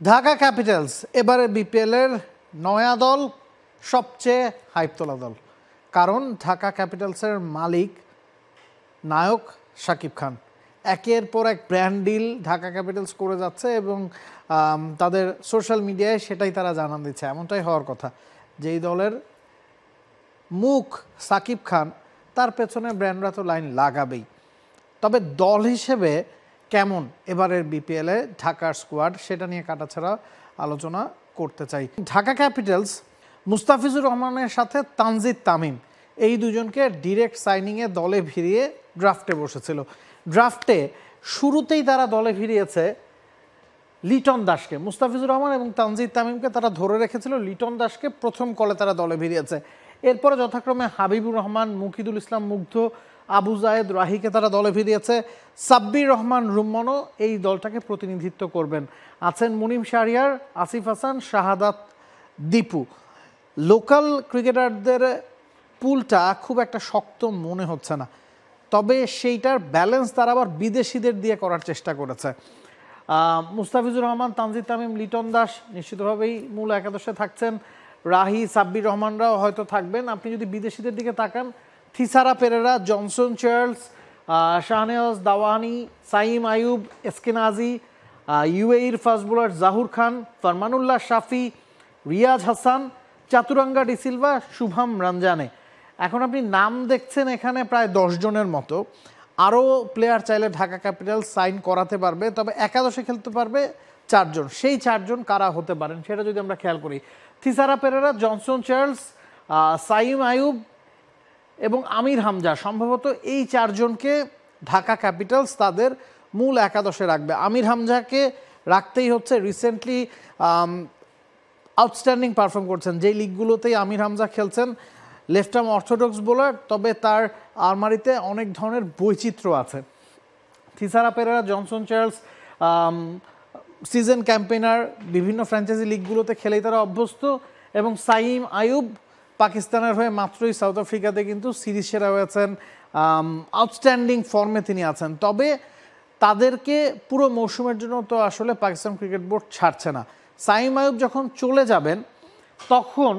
Dhaka Capitals এবারে বিপিএলের নয়া দল, সবচেয়ে হাইপ তোলা দল। কারণ ঢাকা ক্যাপিটালসের মালিক নায়ক শাকিব খান একের পর এক ব্র্যান্ড ডিল ঢাকা ক্যাপিটালস করে যাচ্ছে এবং তাদের সোশ্যাল মিডিয়ায় সেটাই তারা জানান দিচ্ছে। এমনটাই হওয়ার কথা, যেই দলের মুখ শাকিব খান তার পেছনে ব্র্যান্ডরা তো লাইন লাগাবেই। তবে দল হিসেবে কেমন এবারের বিপিএলে ঢাকার স্কোয়াড, সেটা নিয়ে কাটাছাড়া আলোচনা করতে চাই। ঢাকা ক্যাপিটালস মুস্তাফিজুর রহমানের সাথে তানজিদ তামিম এই দুজনকে ডিরেক্ট সাইনিংয়ে দলে ভিড়িয়ে ড্রাফটে বসেছিল। ড্রাফটে শুরুতেই তারা দলে ভিড়িয়েছে লিটন দাসকে। মুস্তাফিজুর রহমান এবং তানজিদ তামিমকে তারা ধরে রেখেছিল, লিটন দাসকে প্রথম কলে তারা দলে ভিড়িয়েছে। এরপরে যথাক্রমে হাবিবুর রহমান, মুকিদুল ইসলাম মুগ্ধ, আবু জায়েদ রাহিকে তারা দলে ভিড়িয়েছে। সাব্বির রহমান রুম্মানও এই দলটাকে প্রতিনিধিত্ব করবেন। আছেন মুনিম শাহরিয়ার, আসিফ হাসান, শাহাদাত, দীপু। লোকাল ক্রিকেটারদের পুলটা খুব একটা শক্ত মনে হচ্ছে না, তবে সেইটার ব্যালেন্স তারা আবার বিদেশিদের দিয়ে করার চেষ্টা করেছে। মুস্তাফিজুর রহমান, তানজিদ তামিম, লিটন দাস নিশ্চিতভাবেই মূল একাদশে থাকছেন। রাহি, সাব্বির রহমানরাও হয়তো থাকবেন। আপনি যদি বিদেশিদের দিকে তাকান, Thisara Perera, Johnson Charles, Shahnawaz Dahani, Saim Ayub, Eskinazi, ইউএইর ফাস্ট বোলার জাহুর খান, ফরমানুল্লাহ শাফি, রিয়াজ হাসান, চাতুরাঙ্গা ডিসিলভা, শুভম রঞ্জানে। এখন আপনি নাম দেখছেন এখানে প্রায় 10 জনের মতো। আরও প্লেয়ার চাইলে ঢাকা ক্যাপিটাল সাইন করাতে পারবে, তবে একাদশে খেলতে পারবে 4 জন। সেই 4 জন কারা হতে পারেন সেটা যদি আমরা খেয়াল করি, থিসারা পেরেরা, জনসন চার্লস, সাইম আয়ুব এবং আমির হামজা, সম্ভবত এই 4 জনকে ঢাকা ক্যাপিটালস তাদের মূল একাদশে রাখবে। আমির হামজাকে রাখতেই হচ্ছে, রিসেন্টলি আউটস্ট্যান্ডিং পারফর্ম করছেন। যেই লিগগুলোতেই আমির হামজা খেলছেন, লেফট আর্ম অর্থোডক্স বোলার, তবে তার আলমারিতে অনেক ধরনের বৈচিত্র্য আছে। Thisara Perera, Johnson Charles season campaigner, বিভিন্ন ফ্র্যাঞ্চাইজি লিগগুলোতে খেলেই তারা অভ্যস্ত। এবং সাইম আয়ুব পাকিস্তানের হয়ে মাত্রই সাউথ আফ্রিকাতে কিন্তু সিরিজ সেরা হয়েছেন, আউটস্ট্যান্ডিং ফর্মে তিনি আছেন। তবে তাদেরকে পুরো মৌসুমের জন্য তো আসলে পাকিস্তান ক্রিকেট বোর্ড ছাড়ছে না। সাইম আয়ুব যখন চলে যাবেন তখন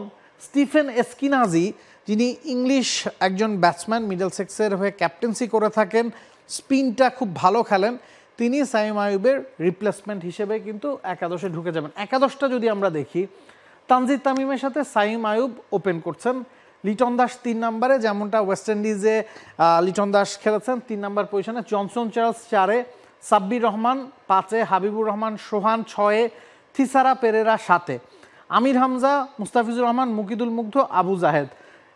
স্টিফেন এসকিনাজি, যিনি ইংলিশ একজন ব্যাটসম্যান, মিডল সেক্সের হয়ে ক্যাপ্টেন্সি করে থাকেন, স্পিনটা খুব ভালো খেলেন, তিনি সাইম আয়ুবের রিপ্লেসমেন্ট হিসেবে কিন্তু একাদশে ঢুকে যাবেন। একাদশটা যদি আমরা দেখি, তানজিদ তামিমের সাথে সাইম আয়ুব ওপেন করছেন, লিটন দাস 3 নম্বরে, যেমনটা ওয়েস্ট ইন্ডিজে লিটন দাস খেলেছেন 3 নম্বর পজিশনে, জনসন চার্লস 4-এ, সাব্বির রহমান 5-এ, হাবিবুর রহমান সোহান 6-এ, থিসারা পেরেরা 7-এ, আমির হামজা, মুস্তাফিজুর রহমান, মুকিদুল মুগ্ধ, আবু জাহেদ।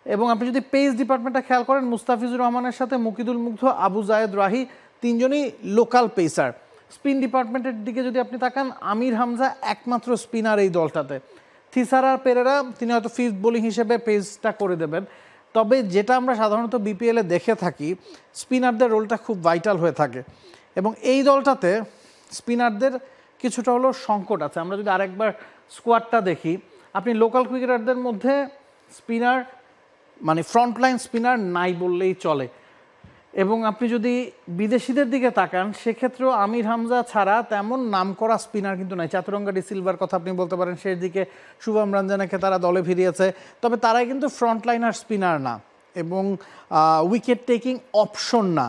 এবং আপনি যদি পেস ডিপার্টমেন্টটা খেয়াল করেন, মুস্তাফিজুর রহমানের সাথে মুকিদুল মুগ্ধ, আবু জাহেদ রাহি 3 জনই লোকাল পেসার। স্পিন ডিপার্টমেন্টের দিকে যদি আপনি তাকান, আমির হামজা একমাত্র স্পিনার এই দলটাতে। থিসারা পেরেরা তিনি হয়তো ফিফথ বোলিং হিসেবে পেসটা করে দেবেন। তবে যেটা আমরা সাধারণত বিপিএলে দেখে থাকি, স্পিনারদের রোলটা খুব ভাইটাল হয়ে থাকে এবং এই দলটাতে স্পিনারদের কিছুটা হলো সংকট আছে। আমরা যদি আরেকবার স্কোয়াডটা দেখি, আপনি লোকাল ক্রিকেটারদের মধ্যে স্পিনার মানে ফ্রন্টলাইন স্পিনার নাই বললেই চলে। এবং আপনি যদি বিদেশিদের দিকে তাকান, সেক্ষেত্রেও আমির হামজা ছাড়া তেমন নামকরা স্পিনার কিন্তু নাই। চাতুরঙ্গা ডিসিলভার কথা আপনি বলতে পারেন, সেই দিকে শুভম রঞ্জনকে তারা দলে ভিড়িয়েছে, তবে তারাই কিন্তু ফ্রন্টলাইনার স্পিনার না এবং উইকেট টেকিং অপশন না।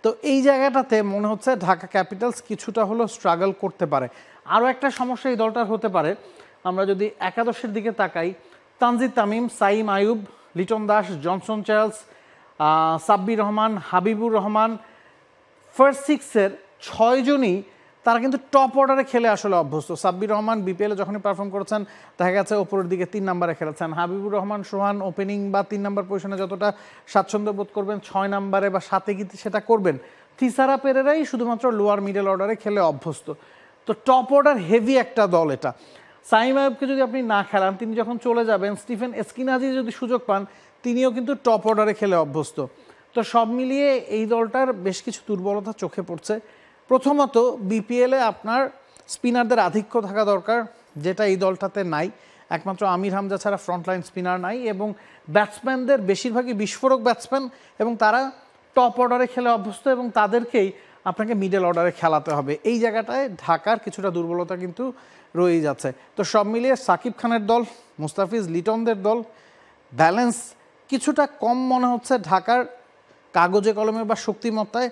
তো এই জায়গাটাতে মনে হচ্ছে ঢাকা ক্যাপিটালস কিছুটা হলো স্ট্রাগল করতে পারে। আরও একটা সমস্যা এই দলটার হতে পারে, আমরা যদি একাদশের দিকে তাকাই, Tanzid Tamim, Saim Ayub, Liton Das, Johnson Charles, Sabbir Rahman, Habibur Rahman, first 6-এর 6 জনই তারা কিন্তু টপ অর্ডারে খেলে আসলে অভ্যস্ত। সাব্বির রহমান বিপিএলে যখনই পারফর্ম করেছেন দেখা গেছে ওপরের দিকে 3 নম্বরে খেলেছেন। হাবিবুর রহমান সোহান ওপেনিং বা 3 নম্বর পজিশনে যতটা স্বাচ্ছন্দ্য বোধ করবেন, 6 নম্বরে বা 7-এ কিন্তু সেটা করবেন। থিসারা পেরেরাই শুধুমাত্র লোয়ার মিডল অর্ডারে খেলে অভ্যস্ত। তো টপ অর্ডার হেভি একটা দল এটা। সাইম আয়ুবকে যদি আপনি না খেলান, তিনি যখন চলে যাবেন, স্টিফেন এসকিনাজি যদি সুযোগ পান, তিনিও কিন্তু টপ অর্ডারে খেলে অভ্যস্ত। তো সব মিলিয়ে এই দলটার বেশ কিছু দুর্বলতা চোখে পড়ছে। প্রথমত, বিপিএলে আপনার স্পিনারদের আধিক্য থাকা দরকার, যেটা এই দলটাতে নাই। একমাত্র আমির হামজা ছাড়া ফ্রন্টলাইন স্পিনার নাই এবং ব্যাটসম্যানদের বেশিরভাগই বিস্ফোরক ব্যাটসম্যান এবং তারা টপ অর্ডারে খেলে অভ্যস্ত এবং তাদেরকেই আপনাকে মিডল অর্ডারে খেলাতে হবে। এই জায়গাটায় ঢাকার কিছুটা দুর্বলতা কিন্তু রয়েই যাচ্ছে। তো সব মিলিয়ে সাকিব খানের দল, মুস্তাফিজ লিটনদের দল ব্যালেন্স কিছুটা কম মনে হচ্ছে ঢাকার কাগজে কলমে বা শক্তিমত্তায়।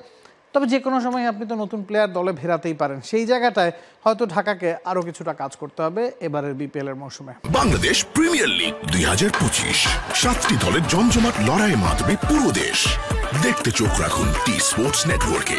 তবে যে কোনো সময় আপনি তো নতুন প্লেয়ার দলে ভেরাতেই পারেন, সেই জায়গাটায় হয়তো ঢাকাকে আরও কিছুটা কাজ করতে হবে এবারের বিপিএল এর মৌসুমে। বাংলাদেশ প্রিমিয়ার লিগ 2025, 7টি দলের জমজমাট লড়াইয়ে মাতবে পুরো দেশ। দেখতে চোখ রাখুন টি স্পোর্টস নেটওয়ার্কে।